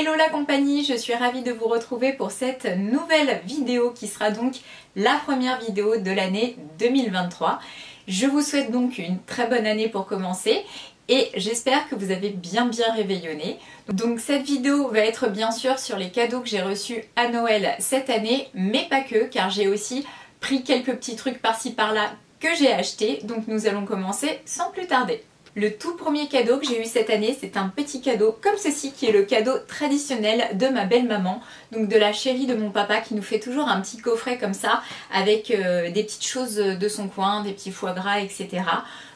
Hello la compagnie, je suis ravie de vous retrouver pour cette nouvelle vidéo qui sera donc la première vidéo de l'année 2023. Je vous souhaite donc une très bonne année pour commencer et j'espère que vous avez bien réveillonné. Donc cette vidéo va être bien sûr sur les cadeaux que j'ai reçus à Noël cette année, mais pas que, car j'ai aussi pris quelques petits trucs par-ci par-là que j'ai achetés, donc nous allons commencer sans plus tarder. Le tout premier cadeau que j'ai eu cette année, c'est un petit cadeau comme ceci qui est le cadeau traditionnel de ma belle-maman, donc de la chérie de mon papa qui nous fait toujours un petit coffret comme ça avec des petites choses de son coin, des petits foie gras, etc.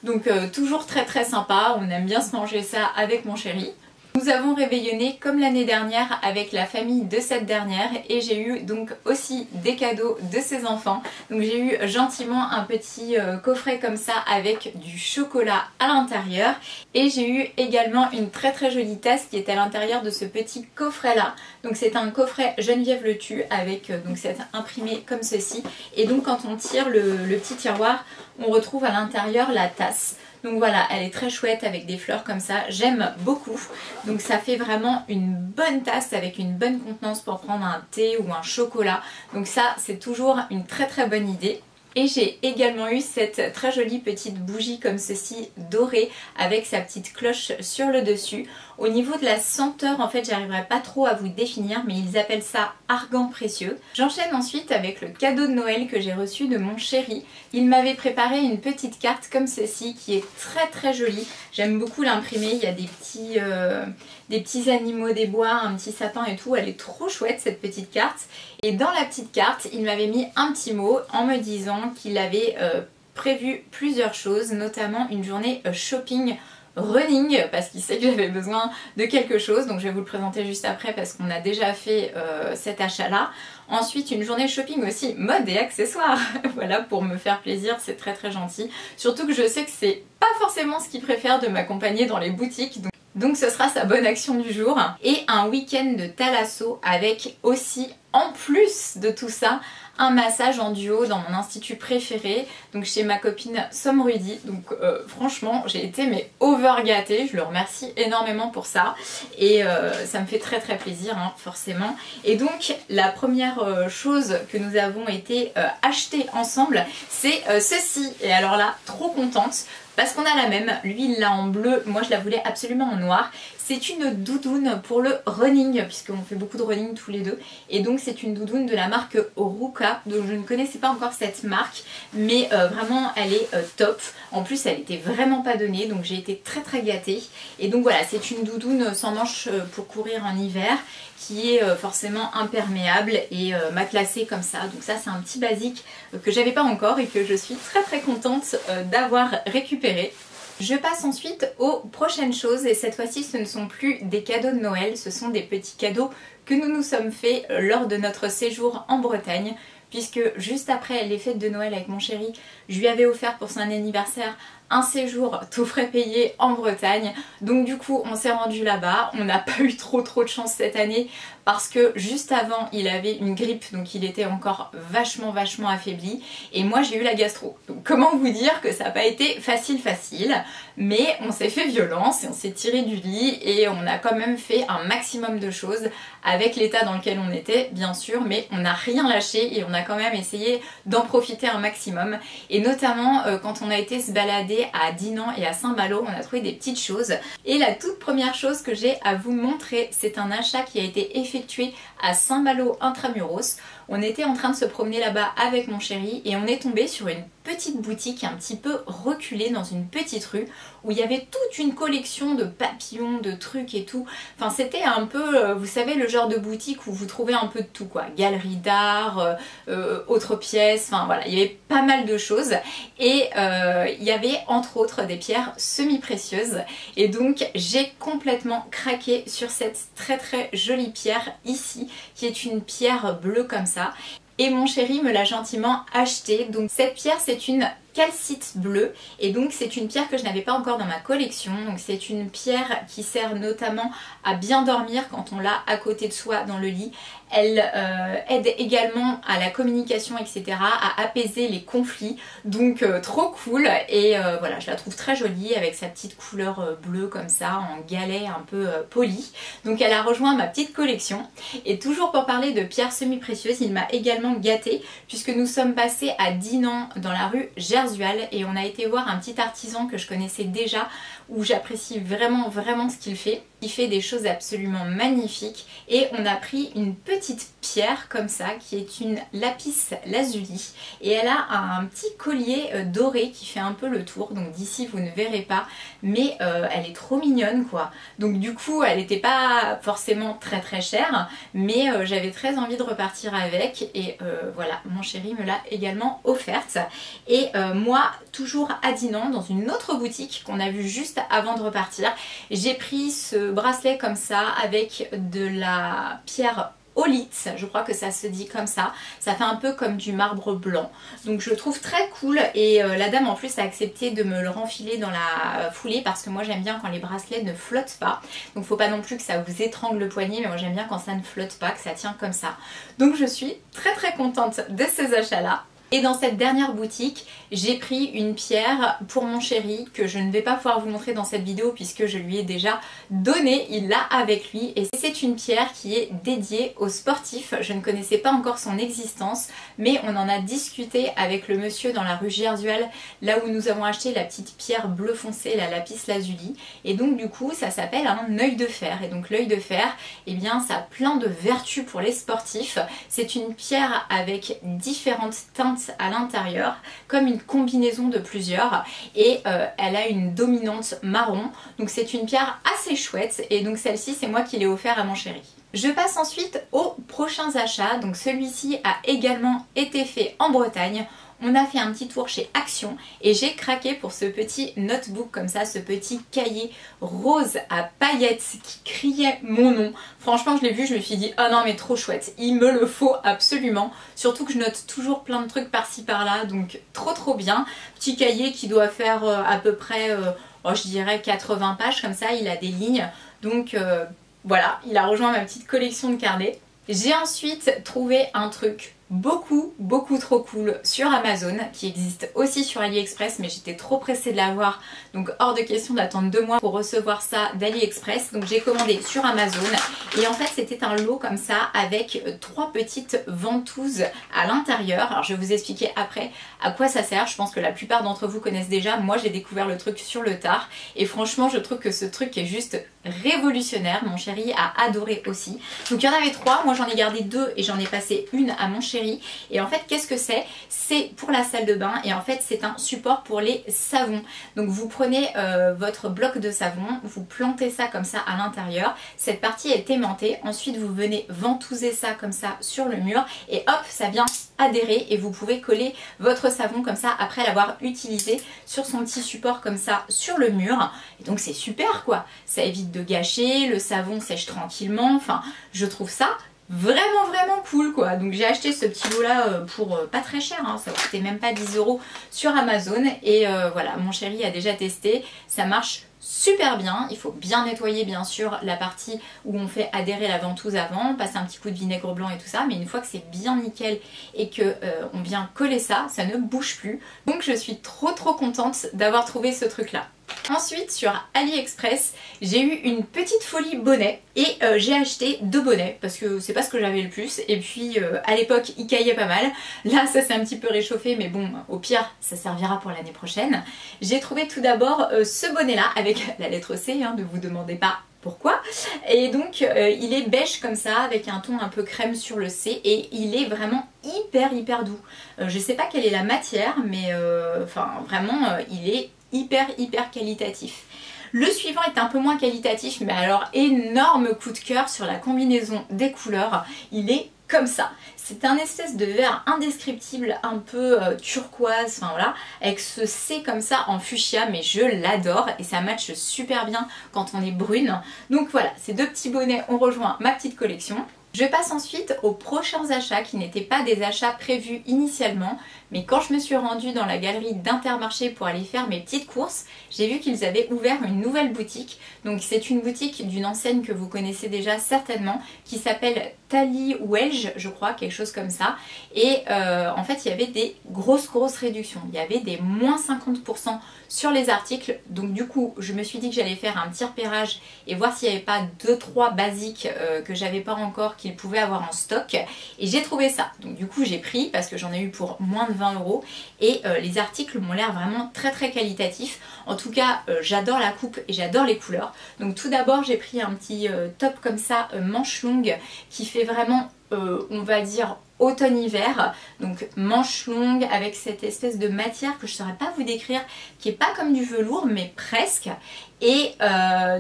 Donc toujours très sympa, on aime bien se manger ça avec mon chéri. Nous avons réveillonné comme l'année dernière avec la famille de cette dernière et j'ai eu donc aussi des cadeaux de ses enfants. Donc j'ai eu gentiment un petit coffret comme ça avec du chocolat à l'intérieur et j'ai eu également une très jolie tasse qui est à l'intérieur de ce petit coffret là. Donc c'est un coffret Geneviève Le Tue avec donc cette imprimé comme ceci et donc quand on tire le petit tiroir on retrouve à l'intérieur la tasse. Donc voilà, elle est très chouette avec des fleurs comme ça, j'aime beaucoup. Donc ça fait vraiment une bonne tasse avec une bonne contenance pour prendre un thé ou un chocolat. Donc ça, c'est toujours une très bonne idée. Et j'ai également eu cette très jolie petite bougie comme ceci dorée avec sa petite cloche sur le dessus. Au niveau de la senteur, en fait, j'arriverai pas trop à vous définir, mais ils appellent ça argan précieux. J'enchaîne ensuite avec le cadeau de Noël que j'ai reçu de mon chéri. Il m'avait préparé une petite carte comme ceci qui est très jolie. J'aime beaucoup l'imprimer, il y a des petits animaux des bois, un petit sapin et tout. Elle est trop chouette cette petite carte. Et dans la petite carte, il m'avait mis un petit mot en me disant qu'il avait prévu plusieurs choses, notamment une journée shopping running parce qu'il sait que j'avais besoin de quelque chose, donc je vais vous le présenter juste après parce qu'on a déjà fait cet achat là. Ensuite une journée shopping aussi mode et accessoires voilà, pour me faire plaisir, c'est très gentil, surtout que je sais que c'est pas forcément ce qu'il préfère de m'accompagner dans les boutiques, donc ce sera sa bonne action du jour. Et un week-end de thalasso avec aussi, en plus de tout ça, un massage en duo dans mon institut préféré, donc chez ma copine Somrudy. Donc franchement j'ai été mais over gâtée, je le remercie énormément pour ça et ça me fait très plaisir hein, forcément. Et donc la première chose que nous avons été acheter ensemble, c'est ceci. Et alors là, trop contente parce qu'on a la même, lui il l'a en bleu, moi je la voulais absolument en noir. C'est une doudoune pour le running, puisqu'on fait beaucoup de running tous les deux. Et donc c'est une doudoune de la marque Ruka, donc je ne connaissais pas encore cette marque, mais vraiment elle est top. En plus elle était vraiment pas donnée, donc j'ai été très gâtée. Et donc voilà, c'est une doudoune sans manches pour courir en hiver, qui est forcément imperméable et matelassée comme ça. Donc ça c'est un petit basique que j'avais pas encore et que je suis très contente d'avoir récupéré. Je passe ensuite aux prochaines choses et cette fois-ci ce ne sont plus des cadeaux de Noël, ce sont des petits cadeaux que nous nous sommes faits lors de notre séjour en Bretagne, puisque juste après les fêtes de Noël avec mon chéri, je lui avais offert pour son anniversaire un séjour tout frais payé en Bretagne. Donc du coup on s'est rendu là-bas, on n'a pas eu trop de chance cette année parce que juste avant il avait une grippe, donc il était encore vachement affaibli et moi j'ai eu la gastro. Donc comment vous dire que ça n'a pas été facile, mais on s'est fait violence et on s'est tiré du lit et on a quand même fait un maximum de choses avec l'état dans lequel on était bien sûr, mais on n'a rien lâché et on a quand même essayé d'en profiter un maximum. Et notamment quand on a été se balader à Dinan et à Saint-Malo, on a trouvé des petites choses. Et la toute première chose que j'ai à vous montrer, c'est un achat qui a été effectué à Saint-Malo intramuros. On était en train de se promener là-bas avec mon chéri et on est tombé sur une petite boutique un petit peu reculée dans une petite rue où il y avait toute une collection de papillons, de trucs et tout. Enfin c'était un peu, vous savez, le genre de boutique où vous trouvez un peu de tout quoi. Galerie d'art, autres pièces, enfin voilà, il y avait pas mal de choses. Et il y avait entre autres des pierres semi-précieuses. Et donc j'ai complètement craqué sur cette très jolie pierre ici, qui est une pierre bleue comme ça. Et mon chéri me l'a gentiment achetée. Donc cette pierre c'est une calcite bleu et donc c'est une pierre que je n'avais pas encore dans ma collection. Donc c'est une pierre qui sert notamment à bien dormir quand on l'a à côté de soi dans le lit. Elle aide également à la communication, etc., à apaiser les conflits, donc trop cool. Et voilà, je la trouve très jolie avec sa petite couleur bleue comme ça, en galet un peu poli. Donc elle a rejoint ma petite collection. Et toujours pour parler de pierres semi-précieuses, il m'a également gâtée puisque nous sommes passés à Dinan dans la rue Gersual et on a été voir un petit artisan que je connaissais déjà, où j'apprécie vraiment ce qu'il fait. Il fait des choses absolument magnifiques et on a pris une petite pierre comme ça qui est une lapis lazuli et elle a un petit collier doré qui fait un peu le tour, donc d'ici vous ne verrez pas, mais elle est trop mignonne quoi. Donc du coup elle n'était pas forcément très chère, mais j'avais très envie de repartir avec et voilà, mon chéri me l'a également offerte. Et moi, toujours à Dinan, dans une autre boutique qu'on a vue juste avant de repartir, j'ai pris ce bracelet comme ça avec de la pierre olite, je crois que ça se dit comme ça fait un peu comme du marbre blanc, donc je le trouve très cool et la dame en plus a accepté de me le renfiler dans la foulée parce que moi j'aime bien quand les bracelets ne flottent pas, donc faut pas non plus que ça vous étrangle le poignet, mais moi j'aime bien quand ça ne flotte pas, que ça tient comme ça. Donc je suis très contente de ces achats là. Et dans cette dernière boutique, j'ai pris une pierre pour mon chéri que je ne vais pas pouvoir vous montrer dans cette vidéo puisque je lui ai déjà donné, il l'a avec lui. Et c'est une pierre qui est dédiée aux sportifs. Je ne connaissais pas encore son existence, mais on en a discuté avec le monsieur dans la rue Gersual, là où nous avons acheté la petite pierre bleu foncé, la lapis lazuli. Et donc du coup, ça s'appelle un œil de fer. Et donc l'œil de fer, eh bien ça a plein de vertus pour les sportifs. C'est une pierre avec différentes teintes à l'intérieur, comme une combinaison de plusieurs, et elle a une dominante marron, donc c'est une pierre assez chouette et donc celle-ci c'est moi qui l'ai offert à mon chéri. Je passe ensuite aux prochains achats, donc celui-ci a également été fait en Bretagne. On a fait un petit tour chez Action et j'ai craqué pour ce petit notebook comme ça, ce petit cahier rose à paillettes qui criait mon nom. Franchement je l'ai vu, je me suis dit oh non mais trop chouette, il me le faut absolument. Surtout que je note toujours plein de trucs par-ci par-là, donc trop bien. Petit cahier qui doit faire à peu près, je dirais 80 pages comme ça, il a des lignes. Donc voilà, il a rejoint ma petite collection de carnets. J'ai ensuite trouvé un truc beaucoup trop cool sur Amazon qui existe aussi sur AliExpress, mais j'étais trop pressée de l'avoir, donc hors de question d'attendre 2 mois pour recevoir ça d'AliExpress. Donc j'ai commandé sur Amazon et en fait c'était un lot comme ça avec 3 petites ventouses à l'intérieur. Alors je vais vous expliquer après à quoi ça sert, je pense que la plupart d'entre vous connaissent déjà. Moi j'ai découvert le truc sur le tard et franchement je trouve que ce truc est juste révolutionnaire. Mon chéri a adoré aussi. Donc il y en avait 3, moi j'en ai gardé 2 et j'en ai passé une à mon chéri. Et en fait qu'est-ce que c'est? C'est pour la salle de bain et en fait c'est un support pour les savons. Donc vous prenez votre bloc de savon, vous plantez ça comme ça à l'intérieur, cette partie est aimantée, ensuite vous venez ventouser ça comme ça sur le mur et hop ça vient adhérer et vous pouvez coller votre savon comme ça après l'avoir utilisé sur son petit support comme ça sur le mur. Et donc c'est super quoi, ça évite de gâcher, le savon sèche tranquillement, enfin je trouve ça vraiment cool quoi. Donc j'ai acheté ce petit lot là pour pas très cher, hein, ça coûtait même pas 10 € sur Amazon et voilà, mon chéri a déjà testé, ça marche super bien. Il faut bien nettoyer bien sûr la partie où on fait adhérer la ventouse avant, passer un petit coup de vinaigre blanc et tout ça, mais une fois que c'est bien nickel et que on vient coller ça, ça ne bouge plus. Donc je suis trop contente d'avoir trouvé ce truc là. Ensuite sur AliExpress j'ai eu une petite folie bonnet et j'ai acheté 2 bonnets parce que c'est pas ce que j'avais le plus et puis à l'époque il caillait pas mal. Là ça s'est un petit peu réchauffé mais bon au pire ça servira pour l'année prochaine. J'ai trouvé tout d'abord ce bonnet là avec la lettre C, hein, ne vous demandez pas pourquoi. Et donc il est beige comme ça avec un ton un peu crème sur le C et il est vraiment hyper doux. Je sais pas quelle est la matière mais enfin vraiment il est hyper qualitatif. Le suivant est un peu moins qualitatif mais alors énorme coup de cœur sur la combinaison des couleurs, il est comme ça. C'est un espèce de vert indescriptible un peu turquoise, enfin voilà, avec ce C comme ça en fuchsia, mais je l'adore et ça matche super bien quand on est brune. Donc voilà, ces 2 petits bonnets ont rejoint ma petite collection. Je passe ensuite aux prochains achats qui n'étaient pas des achats prévus initialement, mais quand je me suis rendue dans la galerie d'Intermarché pour aller faire mes petites courses, j'ai vu qu'ils avaient ouvert une nouvelle boutique. Donc c'est une boutique d'une enseigne que vous connaissez déjà certainement, qui s'appelle Tally Welch, je crois, quelque chose comme ça. Et en fait, il y avait des grosses réductions. Il y avait des moins 50% sur les articles. Donc du coup, je me suis dit que j'allais faire un petit repérage et voir s'il n'y avait pas 2-3 basiques que j'avais pas encore, qu'ils pouvaient avoir en stock. Et j'ai trouvé ça. Donc du coup, j'ai pris parce que j'en ai eu pour moins de 20 € et les articles m'ont l'air vraiment très qualitatifs. En tout cas, j'adore la coupe et j'adore les couleurs. Donc tout d'abord, j'ai pris un petit top comme ça, manche longue, qui fait vraiment, on va dire, automne-hiver, donc manche longue avec cette espèce de matière que je ne saurais pas vous décrire, qui est pas comme du velours mais presque. Et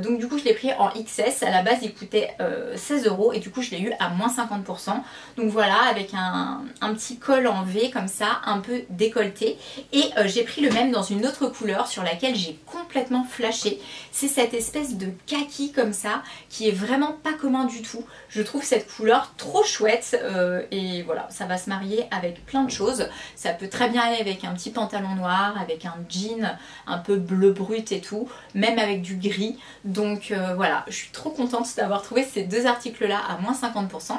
donc du coup je l'ai pris en XS, à la base il coûtait 16 € et du coup je l'ai eu à moins 50%. Donc voilà, avec un petit col en V comme ça, un peu décolleté. Et j'ai pris le même dans une autre couleur sur laquelle j'ai complètement flashé. C'est cette espèce de kaki comme ça, qui est vraiment pas commun du tout. Je trouve cette couleur trop chouette et voilà, ça va se marier avec plein de choses. Ça peut très bien aller avec un petit pantalon noir, avec un jean un peu bleu brut et tout, même avec du gris. Donc voilà, je suis trop contente d'avoir trouvé ces deux articles là à moins 50%.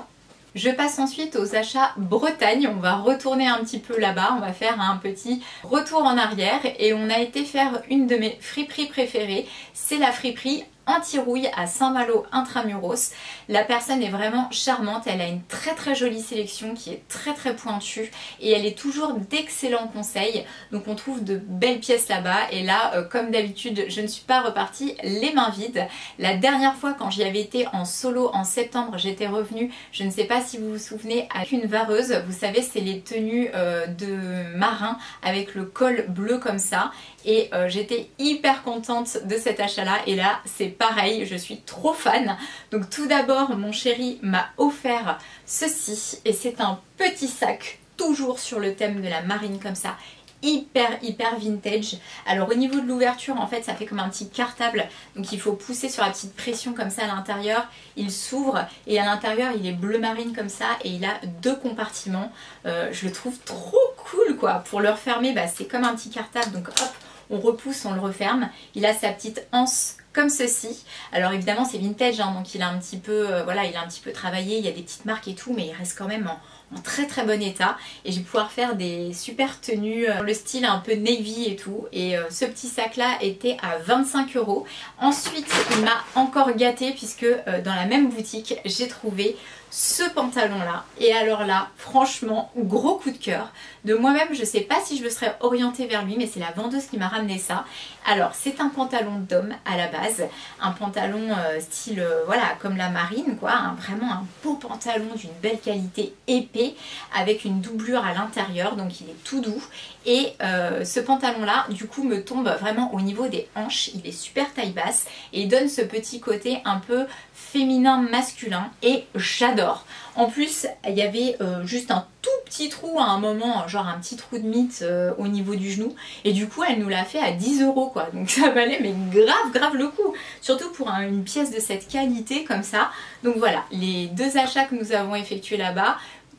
Je passe ensuite aux achats Bretagne, on va retourner un petit peu là-bas, on va faire un petit retour en arrière et on a été faire une de mes friperies préférées, c'est la friperie Anti-Rouille à Saint-Malo Intramuros. La personne est vraiment charmante, elle a une très jolie sélection qui est très pointue et elle est toujours d'excellents conseils. Donc on trouve de belles pièces là-bas et là comme d'habitude je ne suis pas repartie les mains vides. La dernière fois quand j'y avais été en solo en septembre, j'étais revenue, je ne sais pas si vous vous souvenez, avec une vareuse. Vous savez, c'est les tenues de marin avec le col bleu comme ça. Et j'étais hyper contente de cet achat là et là c'est pareil, je suis trop fan. Donc tout d'abord mon chéri m'a offert ceci et c'est un petit sac toujours sur le thème de la marine comme ça, hyper vintage. Alors au niveau de l'ouverture en fait ça fait comme un petit cartable, donc il faut pousser sur la petite pression comme ça à l'intérieur, il s'ouvre et à l'intérieur il est bleu marine comme ça et il a deux compartiments. Je le trouve trop cool quoi. Pour le refermer c'est comme un petit cartable, donc hop on repousse, on le referme. Il a sa petite anse comme ceci. Alors évidemment c'est vintage hein, donc il a un petit peu voilà, il a un petit peu travaillé, il y a des petites marques et tout, mais il reste quand même en très bon état et je vais pouvoir faire des super tenues dans le style un peu navy et tout. Et ce petit sac là était à 25 €. Ensuite il m'a encore gâté puisque dans la même boutique j'ai trouvé ce pantalon là et alors là franchement gros coup de cœur de moi-même. Je sais pas si je me serais orientée vers lui mais c'est la vendeuse qui m'a ramené ça. Alors c'est un pantalon d'homme à la base, un pantalon style voilà comme la marine quoi, vraiment un beau pantalon d'une belle qualité épais avec une doublure à l'intérieur, donc il est tout doux. Et ce pantalon là du coup me tombe vraiment au niveau des hanches, il est super taille basse et il donne ce petit côté un peu féminin masculin et j'adore. En plus il y avait juste un tout petit trou à un moment, genre un petit trou de mythe au niveau du genou et du coup elle nous l'a fait à 10 € quoi, donc ça valait mais grave le coup, surtout pour une pièce de cette qualité comme ça. Donc voilà les deux achats que nous avons effectués là-bas,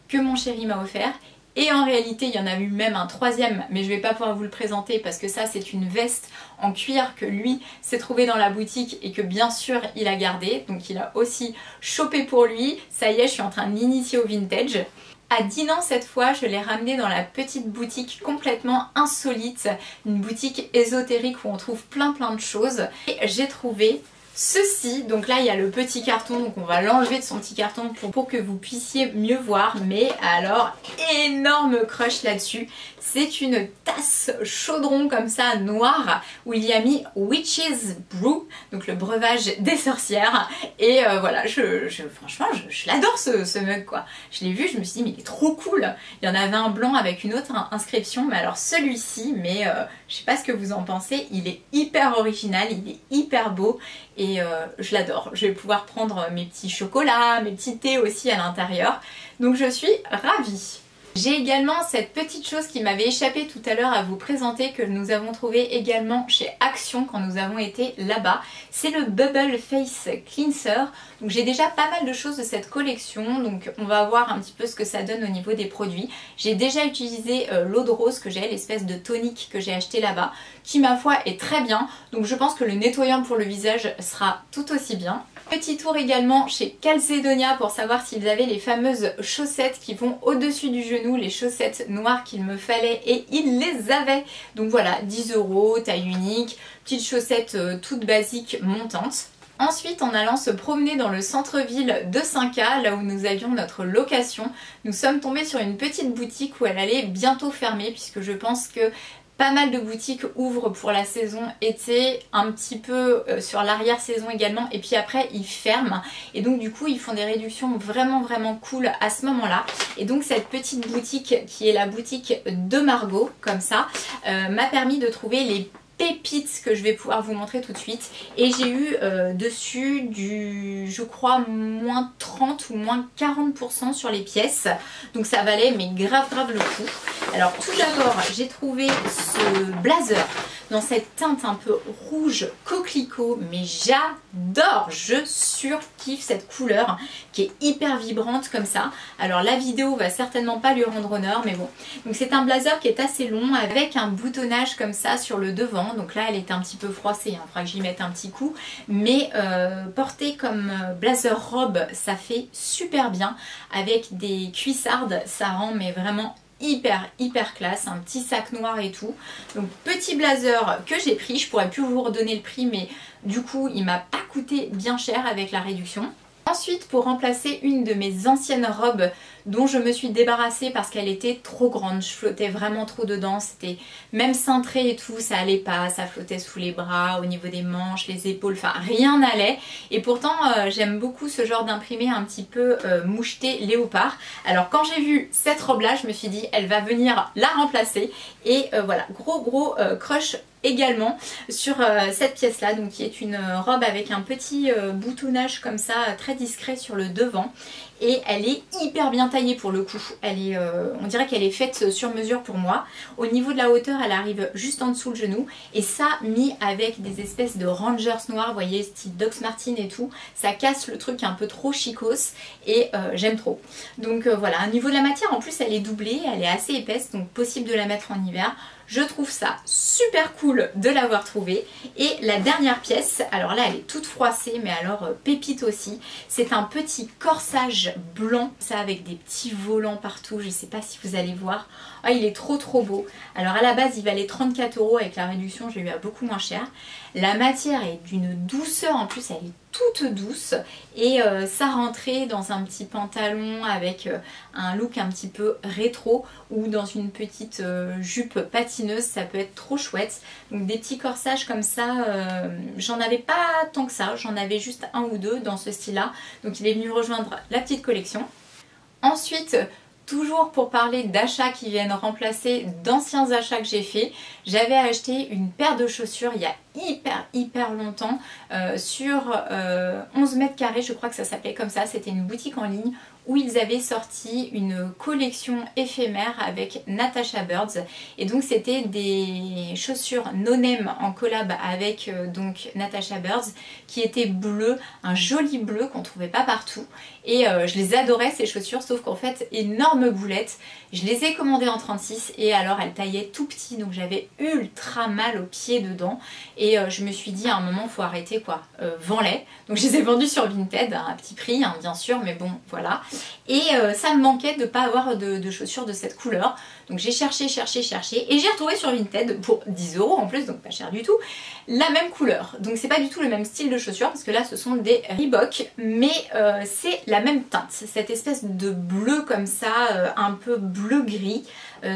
que mon chéri m'a offert. Et en réalité il y en a eu même un troisième mais je vais pas pouvoir vous le présenter parce que ça c'est une veste en cuir que lui s'est trouvé dans la boutique et que bien sûr il a gardé, donc il a aussi chopé pour lui. Ça y est, je suis en train de l'initier au vintage. À Dinan cette fois je l'ai ramené dans la petite boutique complètement insolite, une boutique ésotérique où on trouve plein de choses et j'ai trouvé ceci. Donc là il y a le petit carton, donc on va l'enlever de son petit carton pour que vous puissiez mieux voir, mais alors énorme crush là-dessus. C'est une tasse chaudron comme ça noire où il y a mis Witch's Brew, donc le breuvage des sorcières. Et voilà, franchement je l'adore ce mug quoi. Je l'ai vu, je me suis dit mais il est trop cool. Il y en avait un blanc avec une autre inscription, mais alors celui-ci, mais je sais pas ce que vous en pensez, il est hyper original, il est hyper beau et je l'adore. Je vais pouvoir prendre mes petits chocolats, mes petits thés aussi à l'intérieur, donc je suis ravie. J'ai également cette petite chose qui m'avait échappé tout à l'heure à vous présenter, que nous avons trouvé également chez Action quand nous avons été là-bas. C'est le Bubble Face Cleanser. Donc j'ai déjà pas mal de choses de cette collection, donc on va voir un petit peu ce que ça donne au niveau des produits. J'ai déjà utilisé l'eau de rose que j'ai, l'espèce de tonique que j'ai acheté là-bas, qui ma foi est très bien. Donc je pense que le nettoyant pour le visage sera tout aussi bien. Petit tour également chez Calzedonia pour savoir s'ils avaient les fameuses chaussettes qui vont au-dessus du genou, les chaussettes noires qu'il me fallait, et ils les avaient. Donc voilà, 10 €, taille unique, petites chaussettes toutes basiques montantes. Ensuite, en allant se promener dans le centre-ville de Cinca, là où nous avions notre location, nous sommes tombés sur une petite boutique où elle allait bientôt fermer, puisque je pense que pas mal de boutiques ouvrent pour la saison été, un petit peu sur l'arrière-saison également, et puis après ils ferment. Et donc du coup ils font des réductions vraiment cool à ce moment-là. Et donc cette petite boutique qui est la boutique de Margot, comme ça, m'a permis de trouver les pépites que je vais pouvoir vous montrer tout de suite. Et j'ai eu dessus du, je crois, moins 30 ou moins 40% sur les pièces. Donc ça valait mais grave le coup. Alors tout d'abord j'ai trouvé ce blazer dans cette teinte un peu rouge coquelicot, mais j'adore, je surkiffe cette couleur qui est hyper vibrante comme ça. Alors la vidéo va certainement pas lui rendre honneur, mais bon. Donc c'est un blazer qui est assez long avec un boutonnage comme ça sur le devant. Donc là elle est un petit peu froissée, il faudra que j'y mette un petit coup, mais porté comme blazer robe ça fait super bien. Avec des cuissardes ça rend mais vraiment hyper classe, un petit sac noir et tout. Donc petit blazer que j'ai pris, je pourrais plus vous redonner le prix, mais du coup il m'a pas coûté bien cher avec la réduction. Ensuite, pour remplacer une de mes anciennes robes dont je me suis débarrassée parce qu'elle était trop grande, je flottais vraiment trop dedans, c'était même cintré et tout, ça allait pas, ça flottait sous les bras, au niveau des manches, les épaules, enfin rien n'allait. Et pourtant j'aime beaucoup ce genre d'imprimé un petit peu moucheté léopard. Alors quand j'ai vu cette robe là, je me suis dit elle va venir la remplacer, et voilà, gros crush également sur cette pièce là, donc qui est une robe avec un petit boutonnage comme ça très discret sur le devant, et elle est hyper bien taillée pour le coup. Elle est, on dirait qu'elle est faite sur mesure pour moi. Au niveau de la hauteur elle arrive juste en dessous le genou, et ça mis avec des espèces de rangers noirs, vous voyez, style Doc Martens et tout, ça casse le truc un peu trop chicos, et j'aime trop. Donc voilà, au niveau de la matière en plus elle est doublée, elle est assez épaisse, donc possible de la mettre en hiver. Je trouve ça super cool de l'avoir trouvé. Et la dernière pièce, alors là elle est toute froissée, mais alors pépite aussi, c'est un petit corsage blanc, ça avec des petits volants partout, je sais pas si vous allez voir. Ah, il est trop beau. Alors à la base il valait 34 €, avec la réduction j'ai eu à beaucoup moins cher. La matière est d'une douceur, en plus elle est toute douce, et ça rentrait dans un petit pantalon avec un look un petit peu rétro, ou dans une petite jupe patineuse, ça peut être trop chouette. Donc des petits corsages comme ça, j'en avais pas tant que ça, j'en avais juste un ou deux dans ce style là, donc il est venu rejoindre la petite collection. Ensuite, toujours pour parler d'achats qui viennent remplacer d'anciens achats que j'ai fait, j'avais acheté une paire de chaussures il y a hyper longtemps sur 11 mètres carrés, je crois que ça s'appelait comme ça, c'était une boutique en ligne où ils avaient sorti une collection éphémère avec Natasha Birds, et donc c'était des chaussures no-name en collab avec donc Natasha Birds, qui étaient bleues, un joli bleu qu'on trouvait pas partout, et je les adorais ces chaussures, sauf qu'en fait énorme boulette, je les ai commandées en 36 et alors elles taillaient tout petit, donc j'avais ultra mal aux pieds dedans, et je me suis dit à un moment faut arrêter quoi, vends-les. Donc je les ai vendues sur Vinted à un petit prix hein, bien sûr, mais bon voilà. Et ça me manquait de ne pas avoir de chaussures de cette couleur. Donc j'ai cherché et j'ai retrouvé sur Vinted pour 10 € en plus, donc pas cher du tout, la même couleur. Donc c'est pas du tout le même style de chaussures parce que là ce sont des Reebok, mais c'est la même teinte, cette espèce de bleu comme ça, un peu bleu-gris,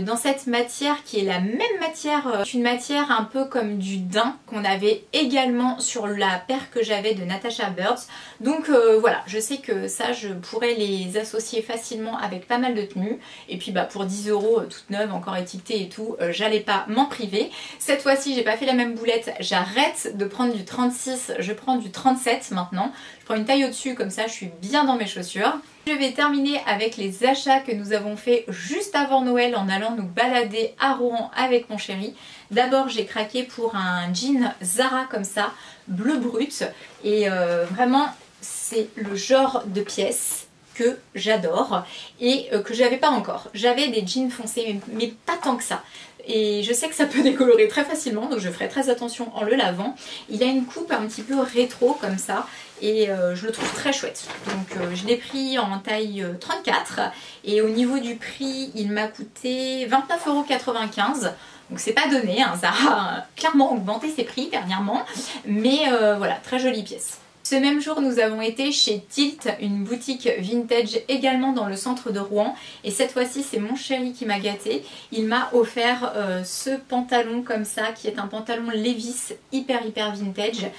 dans cette matière qui est la même matière, une matière un peu comme du daim qu'on avait également sur la paire que j'avais de Natasha Birds. Donc voilà, je sais que ça je pourrais les associer facilement avec pas mal de tenues, et puis bah pour 10 € toute neuve, encore étiquetée et tout, j'allais pas m'en priver. Cette fois-ci j'ai pas fait la même boulette, j'arrête de prendre du 36, je prends du 37 maintenant, je prends une taille au-dessus comme ça je suis bien dans mes chaussures. Je vais terminer avec les achats que nous avons fait juste avant Noël en allant nous balader à Rouen avec mon chéri. D'abord j'ai craqué pour un jean Zara comme ça, bleu brut, et vraiment c'est le genre de pièce que j'adore et que j'avais pas encore. J'avais des jeans foncés mais pas tant que ça. Et je sais que ça peut décolorer très facilement, donc je ferai très attention en le lavant. Il a une coupe un petit peu rétro comme ça et je le trouve très chouette. Donc je l'ai pris en taille 34 et au niveau du prix il m'a coûté 29,95 €. Donc c'est pas donné, hein, ça a clairement augmenté ses prix dernièrement, mais voilà, très jolie pièce. Ce même jour, nous avons été chez Tilt, une boutique vintage également dans le centre de Rouen. Et cette fois-ci, c'est mon chéri qui m'a gâté. Il m'a offert ce pantalon comme ça, qui est un pantalon Levi's hyper vintage,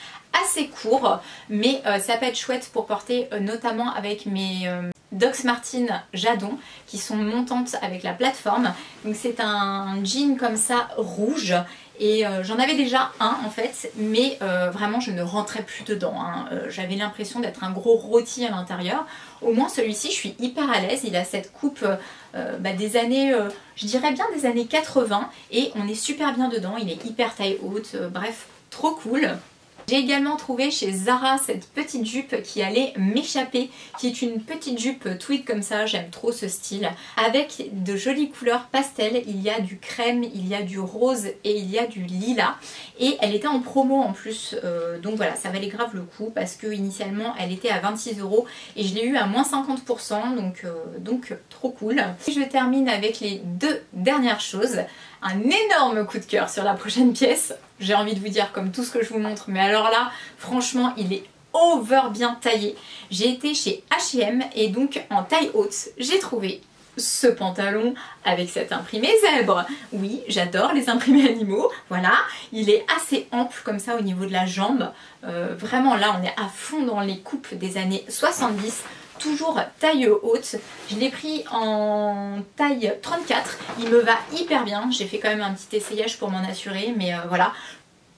assez court, mais ça peut être chouette pour porter notamment avec mes Dox Martens Jadon qui sont montantes avec la plateforme. Donc c'est un jean comme ça rouge. Et j'en avais déjà un en fait, mais vraiment je ne rentrais plus dedans, hein. J'avais l'impression d'être un gros rôti à l'intérieur. Au moins celui-ci je suis hyper à l'aise, il a cette coupe des années, je dirais bien des années 80 et on est super bien dedans, il est hyper taille haute, bref, trop cool. J'ai également trouvé chez Zara cette petite jupe qui allait m'échapper, qui est une petite jupe tweed comme ça, j'aime trop ce style, avec de jolies couleurs pastel. Il y a du crème, il y a du rose et il y a du lilas. Et elle était en promo en plus, donc voilà, ça valait grave le coup parce que initialement elle était à 26 € et je l'ai eu à moins 50%, donc trop cool. Et je termine avec les deux dernières choses. Un énorme coup de cœur sur la prochaine pièce, j'ai envie de vous dire comme tout ce que je vous montre, mais alors là franchement il est over bien taillé. J'ai été chez H&M et donc en taille haute j'ai trouvé ce pantalon avec cet imprimé zèbre. Oui, j'adore les imprimés animaux, voilà, il est assez ample comme ça au niveau de la jambe, vraiment là on est à fond dans les coupes des années 70. Toujours taille haute, je l'ai pris en taille 34, il me va hyper bien, j'ai fait quand même un petit essayage pour m'en assurer, mais voilà,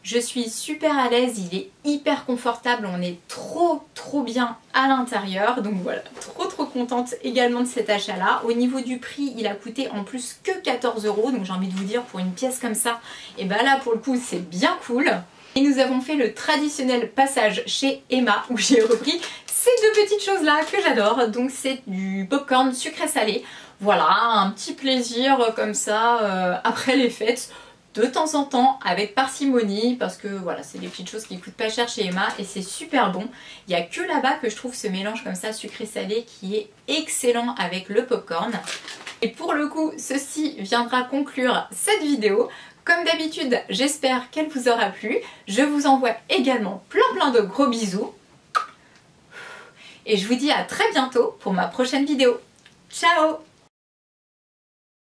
je suis super à l'aise, il est hyper confortable, on est trop bien à l'intérieur, donc voilà, trop contente également de cet achat là. Au niveau du prix, il a coûté en plus que 14 €, donc j'ai envie de vous dire pour une pièce comme ça, et bah là pour le coup c'est bien cool. Et nous avons fait le traditionnel passage chez Emma où j'ai repris ces deux petites choses là que j'adore. Donc c'est du popcorn sucré salé. Voilà, un petit plaisir comme ça après les fêtes. De temps en temps avec parcimonie parce que voilà c'est des petites choses qui coûtent pas cher chez Emma et c'est super bon. Il n'y a que là-bas que je trouve ce mélange comme ça sucré salé qui est excellent avec le popcorn. Et pour le coup ceci viendra conclure cette vidéo. Comme d'habitude, j'espère qu'elle vous aura plu. Je vous envoie également plein de gros bisous. Et je vous dis à très bientôt pour ma prochaine vidéo. Ciao!